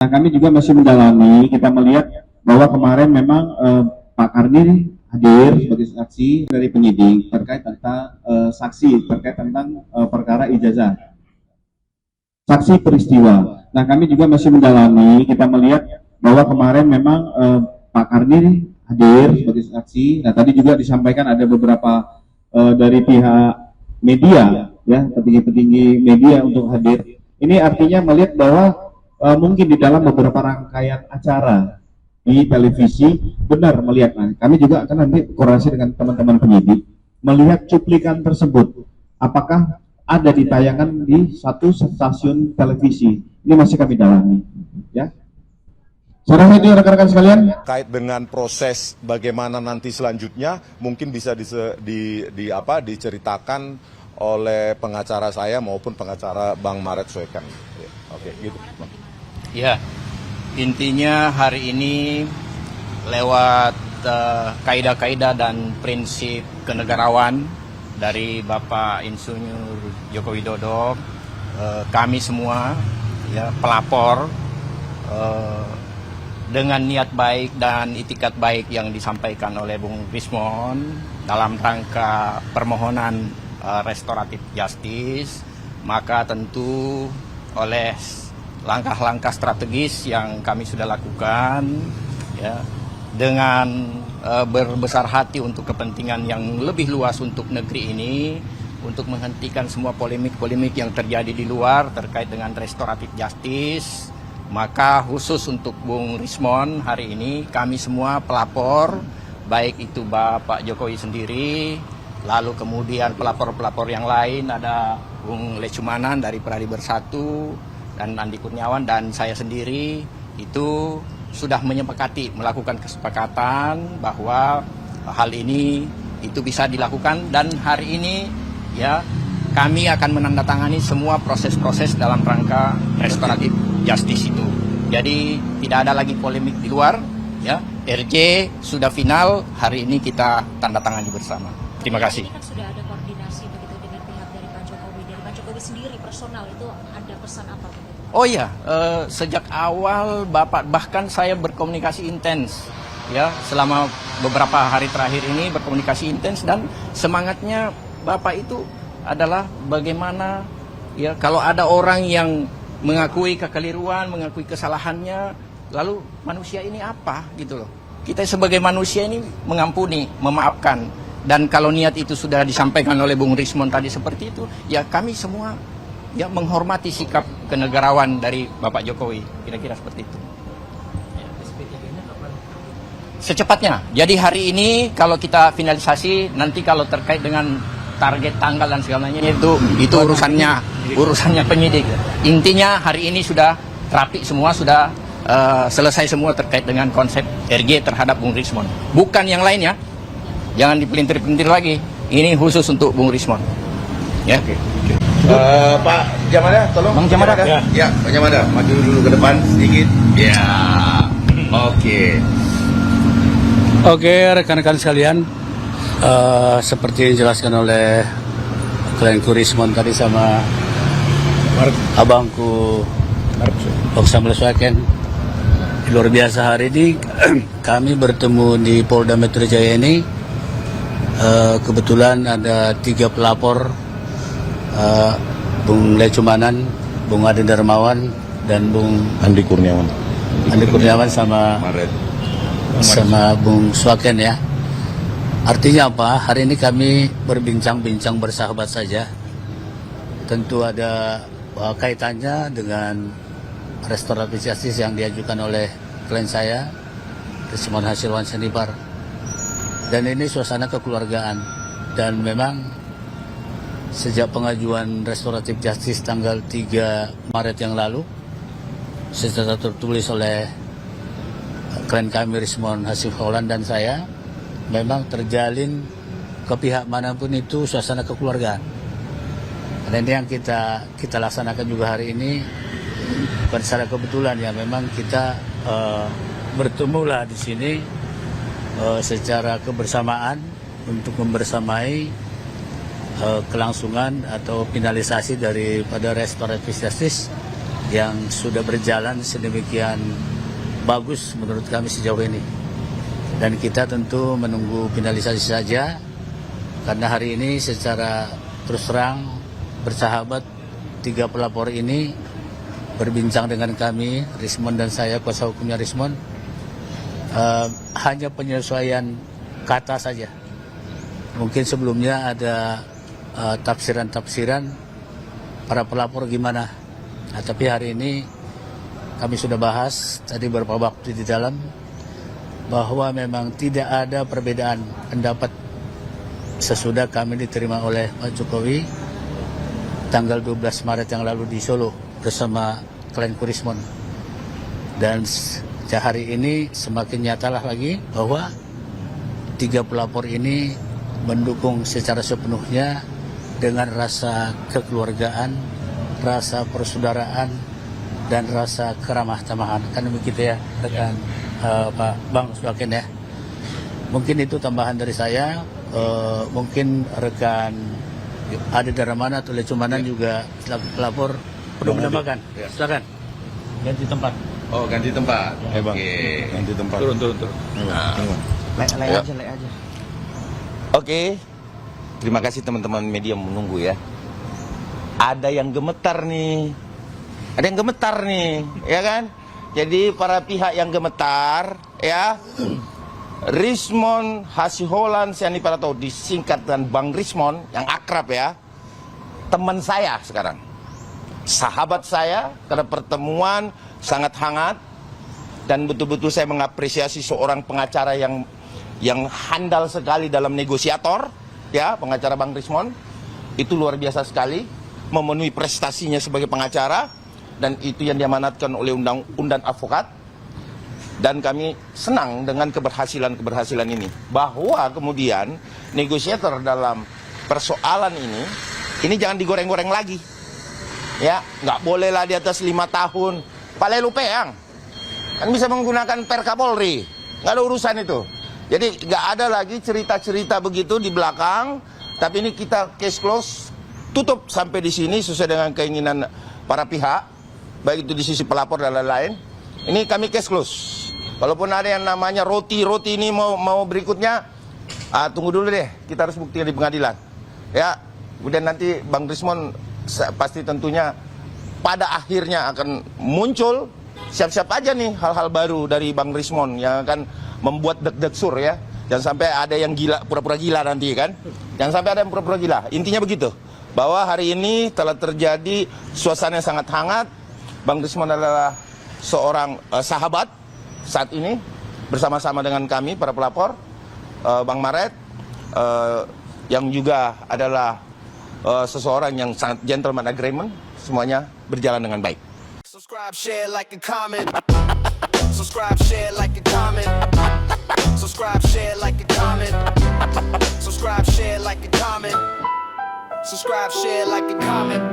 Nah, kami juga masih mendalami, kita melihat bahwa kemarin memang Pak Karni hadir sebagai saksi dari penyidik terkait tentang saksi terkait tentang perkara ijazah saksi peristiwa. Nah, kami juga masih mendalami, kita melihat bahwa kemarin memang Pak Karni hadir sebagai saksi. Nah, tadi juga disampaikan ada beberapa dari pihak media, ya, petinggi-petinggi media untuk hadir. Ini artinya melihat bahwa mungkin di dalam beberapa rangkaian acara di televisi benar melihat. Nah, kami juga akan nanti koordinasi dengan teman-teman penyidik melihat cuplikan tersebut apakah ada di tayangan di satu stasiun televisi. Ini masih kami dalami, ya. Saya rasa itu rekan-rekan sekalian. Terkait dengan proses bagaimana nanti selanjutnya mungkin bisa diceritakan oleh pengacara saya maupun pengacara Bang Maret Soekan. Oke, gitu. Ya, intinya hari ini lewat kaidah-kaidah dan prinsip kenegarawan dari Bapak Insinyur Joko Widodo, kami semua ya pelapor dengan niat baik dan itikat baik yang disampaikan oleh Bung Rismon dalam rangka permohonan restoratif justice, maka tentu oleh langkah-langkah strategis yang kami sudah lakukan ya, dengan berbesar hati untuk kepentingan yang lebih luas untuk negeri ini, untuk menghentikan semua polemik-polemik yang terjadi di luar terkait dengan restoratif justice. Maka khusus untuk Bung Rismon hari ini kami semua pelapor, baik itu Bapak Jokowi sendiri, lalu kemudian pelapor-pelapor yang lain ada Bung Lecumanan dari Peradi Bersatu, dan Andi Kurniawan dan saya sendiri itu sudah menyepakati melakukan kesepakatan bahwa hal ini itu bisa dilakukan, dan hari ini ya kami akan menandatangani semua proses-proses dalam rangka restoratif justice itu. Jadi tidak ada lagi polemik di luar ya. RJ sudah final, hari ini kita tanda tangani bersama. Terima kasih. Ini kan sudah ada koordinasi begitu dengan pihak dari Pak Jokowi. Dari Pak Jokowi sendiri personal itu ada pesan apa begitu? Oh iya, sejak awal Bapak, bahkan saya berkomunikasi intens ya selama beberapa hari terakhir ini berkomunikasi intens, dan semangatnya Bapak itu adalah bagaimana ya kalau ada orang yang mengakui kekeliruan, mengakui kesalahannya, lalu manusia ini apa gitu loh. Kita sebagai manusia ini mengampuni, memaafkan, dan kalau niat itu sudah disampaikan oleh Bung Rismon tadi seperti itu, ya kami semua ya menghormati sikap kenegarawan dari Bapak Jokowi, kira-kira seperti itu. Secepatnya. Jadi hari ini kalau kita finalisasi, nanti kalau terkait dengan target tanggal dan segalanya itu urusannya penyidik. Intinya hari ini sudah rapi semua, sudah selesai semua terkait dengan konsep RG terhadap Bung Rismon. Bukan yang lainnya. Jangan dipelintir-pelintir lagi. Ini khusus untuk Bung Rismon. Ya. Oke. Pak Jamada, tolong. Bang Jamada. Ya, Pak Jamada, maju dulu ke depan sedikit. Ya. Oke. Oke, rekan-rekan sekalian, seperti yang dijelaskan oleh klienku Rismon tadi sama abangku Oksamble Soeken, luar biasa hari ini kami bertemu di Polda Metro Jaya ini. Kebetulan ada 3 pelapor, Bung Lecumanan, Bung Adi Darmawan, dan Bung Andi Kurniawan. sama Bung Soeken ya. Artinya apa? Hari ini kami berbincang-bincang bersahabat saja. Tentu ada kaitannya dengan restoratif justice yang diajukan oleh klien saya, Rismon Hasilwan Senibar. Dan ini suasana kekeluargaan. Dan memang sejak pengajuan restoratif justice tanggal 3 Maret yang lalu, secara tertulis oleh klien kami Rismon Hasilwan dan saya, memang terjalin ke pihak manapun itu suasana kekeluargaan. Dan ini yang kita laksanakan juga hari ini, bukan secara kebetulan ya, memang kita bertemulah di sini secara kebersamaan untuk membersamai kelangsungan atau finalisasi daripada restoratif justice yang sudah berjalan sedemikian bagus menurut kami sejauh ini. Dan kita tentu menunggu finalisasi saja, karena hari ini secara terus terang bersahabat 3 pelapor ini berbincang dengan kami, Rismon dan saya, kuasa hukumnya Rismon, hanya penyesuaian kata saja. Mungkin sebelumnya ada tafsiran-tafsiran para pelapor gimana. Nah, tapi hari ini kami sudah bahas tadi beberapa waktu di dalam, bahwa memang tidak ada perbedaan pendapat sesudah kami diterima oleh Pak Jokowi tanggal 12 Maret yang lalu di Solo bersama klienku Rismon. Dan hari ini semakin nyatalah lagi bahwa 3 pelapor ini mendukung secara sepenuhnya dengan rasa kekeluargaan, rasa persaudaraan, dan rasa keramah tamahan. Kan begitu ya rekan Pak Bang Swaken ya. Mungkin itu tambahan dari saya. Mungkin rekan Ade Daramana atau Lecumanan juga selaku pelapor perlu menambahkan. Silakan. Ganti tempat. Oh, ganti tempat. Oke. Ganti tempat. Turun. Lay aja. Oke. Terima kasih teman-teman media menunggu ya. Ada yang gemetar nih. Ya kan? Jadi para pihak yang gemetar, ya, Rismon Hasiholan Siani Parato, disingkat dengan Bang Rismon, yang akrab ya, teman saya sekarang, sahabat saya, karena pertemuan sangat hangat, dan betul-betul saya mengapresiasi seorang pengacara yang handal sekali dalam negosiator, ya, pengacara Bang Rismon, itu luar biasa sekali, memenuhi prestasinya sebagai pengacara. Dan itu yang diamanatkan oleh undang-undang advokat. Dan kami senang dengan keberhasilan ini. Bahwa kemudian negosiator dalam persoalan ini jangan digoreng-goreng lagi. Ya, nggak bolehlah di atas 5 tahun. Palelu peang. Kan bisa menggunakan Perkapolri. Nggak ada urusan itu. Jadi nggak ada lagi cerita-cerita begitu di belakang. Tapi ini kita case close, tutup sampai di sini sesuai dengan keinginan para pihak. Baik itu di sisi pelapor dan lain-lain. Ini kami case close. Walaupun ada yang namanya roti ini mau berikutnya, tunggu dulu deh. Kita harus buktikan di pengadilan. Ya, kemudian nanti Bang Rismon pasti tentunya pada akhirnya akan muncul. Siap-siap aja nih hal-hal baru dari Bang Rismon yang akan membuat deg-deg sur ya. Jangan sampai ada yang gila, pura-pura gila nanti kan. Jangan sampai ada yang pura-pura gila. Intinya begitu. Bahwa hari ini telah terjadi suasana yang sangat hangat. Bang Rismon adalah seorang sahabat saat ini bersama-sama dengan kami para pelapor, Bang Maret, yang juga adalah seseorang yang sangat gentleman agreement, semuanya berjalan dengan baik. Subscribe, share, like, and comment. Subscribe, share, like, and comment. Subscribe, share, like, and comment. Subscribe, share, like, and comment. Subscribe, share, like, and comment.